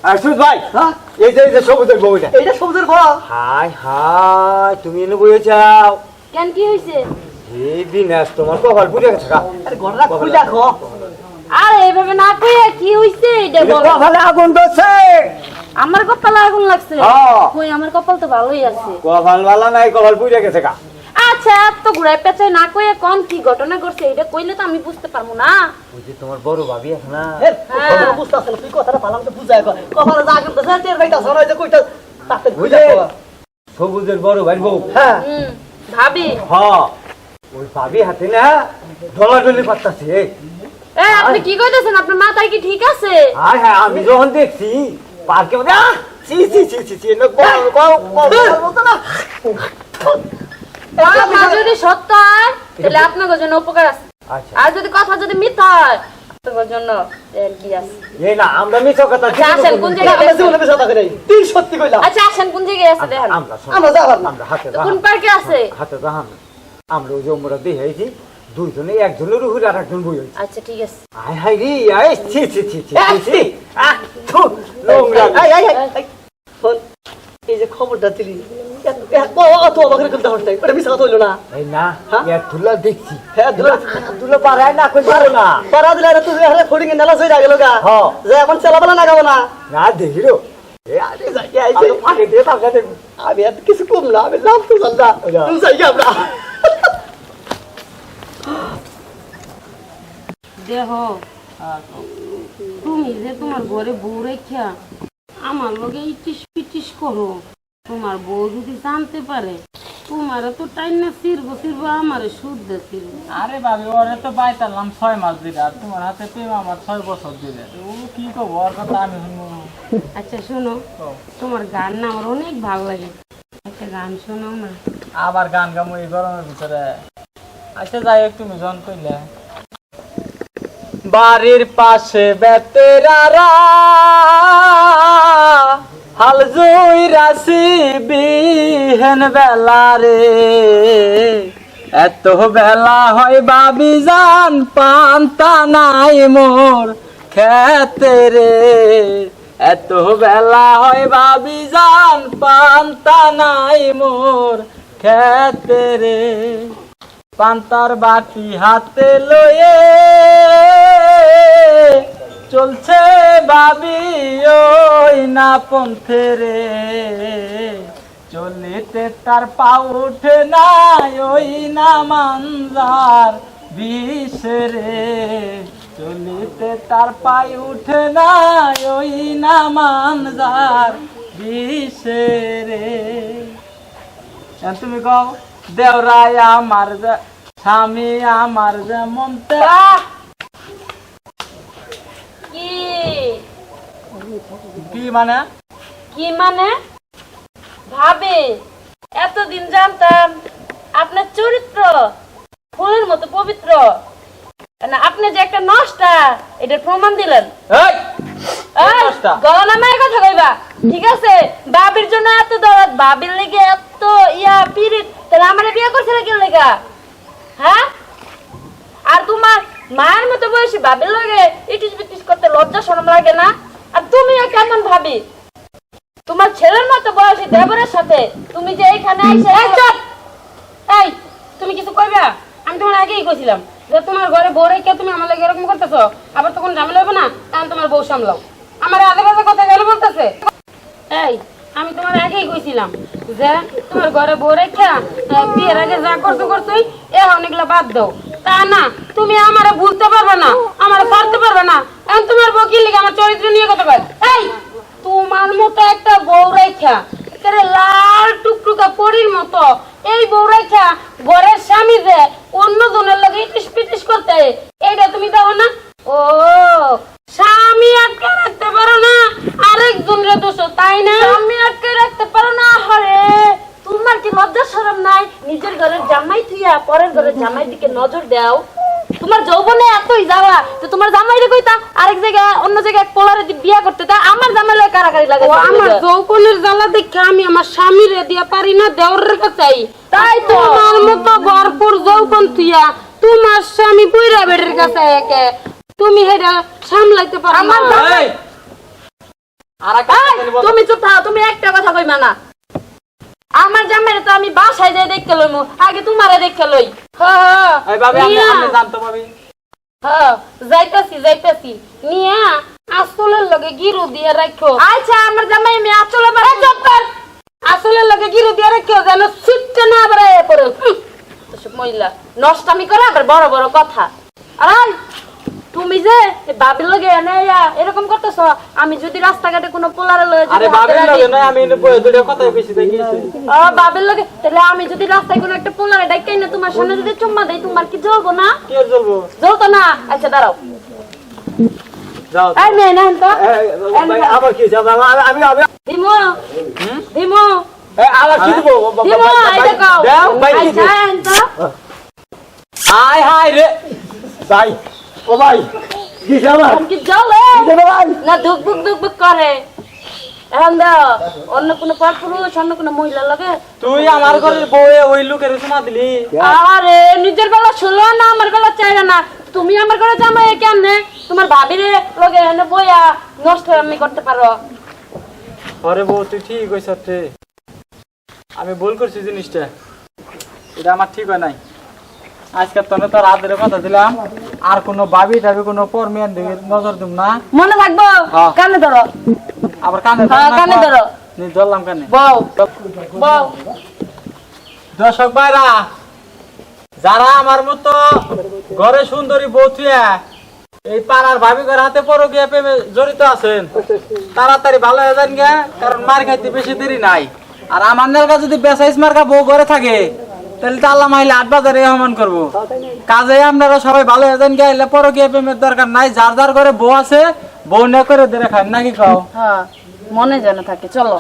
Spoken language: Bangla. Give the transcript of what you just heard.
সুজ ভাই হ্যাঁ এই যে সবুজের বউটা এইটা সবুজের বউ। হাই হাই তুমি এনে বইয়ে যাও কেন কি হইছে? এই বিনাশ তোমার কপাল পুড়ে গেছে গা। আরে ঘটনা খুলে দেখো। আর এইভাবে না কইয়া কি হইছে এটা বল। কপালে আগুন ধরছে। আমার কপালে আগুন লাগছে। হ্যাঁ। কই আমার কপাল তো ভালোই আছে। কপাল ভালো নাই কপাল পুড়ে গেছে গা। আচ্ছা এত ঘুরাই পেঁচাই না কইয়া কোন কি ঘটনা ঘটছে এটা কইলে তো আমি বুঝতে পারবো না। ওই যে তোমার বড় ভাবি আছে না এ কথা বুঝতাছ না তুই কথাটা ভালো করে বুঝায় কর। কপালে যা করতে যা টের পাইতাছ না ওই যে কইতা তাতে বুঝে। সবুজের বড় ভাই বউ হ্যাঁ ভাবি হ্যাঁ ওই ভাবি হাতে না ডলাডলি পাত্তাছে এ আপনি কি কইতেছেন আপনার মাথায় কি ঠিক আছে? হ্যাঁ হ্যাঁ আমি যখন দেখছি পার্কে মধ্যে সি সি সি সি সি না কথা যদি সত্য হয় তাহলে আপনাদের জন্য উপকার আছে। আচ্ছা আর যদি কথা যদি মিথ্যা হয় আপনাদের জন্য কি আছে? এই না আমরা মিছো কথা আচ্ছা, আসেন কোন জায়গায় আমরা গেছেন? জীবনে বেশি কথা কই তুই সত্যি কইলা আচ্ছা আসেন কোন জায়গায় আছে দেখেন। আমরা আমরা যাবার না আমরা হাতে কোন পার্কে আছে? হাতে দাহান আমরা ওই যে আমরা দেখেছি দুইজনে একজনের উপরে আর একজন বই হয়েছে আচ্ছা ঠিক আছে। আয় হাই রে আয় ছি ছি ছি ছি ছি থু নোংরা এই এই এই ফোন এই যে খবরটা দিলি অত অবাক করে কথা হচ্ছে এটা মিছা কথা হইলো না। এই না হ্যাঁ? এ তুলা দেখছি হ্যাঁ দুলা তুলা পারায় না কই পারো না পারা দিলে তুই হারে ফড়িং এ নালা হয়ে গেল গা। হ্যাঁ। যে এখন চালাবালা না গাবো না। না দেখিরো এ আরে যাই আইছে পাকে দিয়ে টাকা দে আমি এত কিছু কম না আমি নাম তো জানলা তুই যাই আমরা দেহ তুমি যে তোমার ঘরে বউ রেখা আমার লগে ইটিস পিটিস করো তোমার বউ যদি জানতে পারে তোমার তো টাইম না ফিরবো আমার শুদ্ধ ফিরবো। আরে ভাবি ওরে তো পাইতাম 6 মাস দিলে আর তোমার হাতে প্রেম আমার 6 বছর দিলে ও কি কব ওর কথা আমি শুনবো। আচ্ছা শোনো তোমার গান না আমার অনেক ভালো লাগে একটা গান শোনাও না। আবার গান গামো এই গরমের ভিতরে। আচ্ছা যাই হোক তুমি জন কইলে বাড়ির পাশে বেতেরারা হাল জুই রাশি বিহেন বেলা রে এত বেলা হয় বাবি জান পান্তা নাই মোর খেতে রে এত বেলা হয় বাবি জান পান্তা নাই মোর খেতে রে পান্তার বাটি হাতে লয়ে চলছে বাবি ওই না পন্থে রে চলিতে তার পা উঠে না ওই না মানজার বিষ রে চলিতে তার পায়ে উঠে না ওই না মানজার বিষ রে তুমি কও দেওরাই আমার স্বামী আমার যেমন কি কি মানে কি মানে ভাবে এতদিন জানতাম আপনার চরিত্র ফুলের মতো পবিত্র না আপনি যে একটা নষ্টা এটা প্রমাণ দিলেন। এই এই, নষ্টা? গলা নামায় কথা কইবা ঠিক আছে? বাবির জন্য এত দরদ বাবির লেগে এত পিরিত তাহলে আমারে বিয়ে করছিল কি লেগা? হ্যাঁ আর তোমার মায়ের মতো বয়সী বাবির লগে ইটিস বিটিস করতে লজ্জা শরম লাগে না? আর তুমিও কেমন ভাবি তোমার ছেলের মতো বয়সী দেবরের সাথে তুমি যে এইখানে আইসা এই তুমি কিছু কইবা? আমি তোমার আগেই কইছিলাম যে তোমার ঘরে বউ রেখে তুমি আমার লাগে এরকম করতেছো আবার তখন ঝামেলা হবে না কারণ তোমার বউ সামলাও আমার আগে বাজে কথা গেলে বলতেছে। এই আমি তোমার আগেই কইছিলাম যে তোমার ঘরে বউ রেখে বিয়ের আগে যা করছো করছোই এ অনেকগুলো বাদ দাও তা না তুমি আমারে ভুলতে পারবে না আমারে পারতে পারবে না এখন তোমার বউ কি লিখে আমার চরিত্র নিয়ে কথা কয়। এই তোমার মতো একটা বউ রেখা একেবারে লাল টুকটুকা পরীর মতো এই বউ রেখা ঘরের স্বামী যে অন্য জনের লগে ইটিস পিটিস করতে এইটা তুমি দাও না? ও স্বামী আটকে রাখতে পারো না আরেকজনের দোষ তাই না? স্বামী আটকে রাখতে পারো না আরে তোমার কি লজ্জা শরম নাই? নিজের ঘরের জামাই থুইয়া পরের ঘরের জামাই দিকে নজর দাও। তোমার যৌবনে এতই জ্বালা তো তোমার জামাইরে কইতা আরেক জায়গায় অন্য জায়গায় পোলারে বিয়া করতে তা আমার জামাইলে কারাকারি লাগে। আমার যৌবনের জ্বালা দেখে আমি আমার স্বামীরে দিয়া পারি না দেওরের কাছেই তাই তো আমার মতো ভরপুর যৌবন থুইয়া তোমার স্বামী বুইরা বেড়ের কাছে একে তুমি হেডা সামলাইতে পারো না। আর একটা এই, কথা বলো। তুমি চুপ থাকো, তুমি একটা কথা কইবা না। আমার জামাইরে তো আমি বাসায় যাই দেখতে লইমু, আগে তোমারে দেখতে লই। হ্যাঁ এই ভাবি নিয়া। আপনি জানতো ভাবি হ্যাঁ যাইতাছি নিয়া আসলের লগে গিরু দিয়ে রাখো। আচ্ছা আমার জামাই আমি আসলে বাড়ি চুপ কর। আসলের লগে গিরু দিয়ে রাখো যেন ছুটতে না বেড়ায় পড়ে। সব মহিলা নষ্টামি করে আবার বড় বড় কথা। আর তুমি যে বাবির লগে এরকম করতেছ, আমি যদি রাস্তাঘাটে কোনো পোলারে লয়ে আরে ভাবির লগে না আমি এনে বই দুটো কথাই বেশি দেই গেছি বাবির লগে, তাহলে আমি যদি রাস্তায় কোনো একটা পোলারে ডাইকাই না তোমার সামনে যদি চুম্মা দেই, তোমার কি জ্বলবো না? কি আর বলবো জ্বলতো না? আচ্ছা দাঁড়াও, যাও এই মেয়ে না তো ভাই আমার কি যাব আমি আমি দিমো দিমো আমার কি দেবো দিমো এই দেখো দাও ভাই কি আচ্ছা এনতো হাই হাই রে ভাই ও ভাই কি যাব কি জ্বলে ভাই না দুক বুক করে। এখন দাও অন্য কোনো পরপুরুষ অন্য কোনো মহিলা লাগে। তুই আমার ঘরের বউয়ে ওই লোকের চুমা দিলি আরে নিজের বেলা ষোলো না আমার বেলা চাইরা না, তুমি আমার ঘরে জামাই কেমনে তোমার ভাবিরে লগে এনে বইয়া নষ্ট আমি করতে পারো? আরে বউ তুই ঠিক কইছ রে, আমি ভুল করছি জিনিসটা, এটা আমার ঠিক হয় নাই। আজকে তোর আদরে কথা দিলাম, আর কোনো ভাবি টাবি কোনো পরমিয়ান দিকে নজর দিম না। মনে থাকবো? হ্যাঁ। কানে ধরো, আবার কানে হ্যাঁ, কানে ধরো। ধরলাম কানে। বউ বউ দর্শক ভাইরা, যারা আমার মতো ঘরে সুন্দরী বউ থুয়া এই পাড়ার ভাবি ঘর হাতে পরকীয়া প্রেমে জড়িত আছেন, তাড়াতাড়ি ভালো হয়ে যান গা, কারণ মার খাইতে বেশি দেরি নাই। আর আমার নেলকা যদি বেসাইস মার্কা বউ ঘরে থাকে, তাহলে তো আল্লাহ মাইলে ৮ বাজারে সমান করবো। কাজে আপনারা সবাই ভালো হয়ে যান গা, এলে পরকীয়া প্রেমের দরকার নাই। যার যার ঘরে বউ আছে, বউ না করে ধরে খান নাকি খাও। হ্যাঁ মনে যেন থাকে। চলো।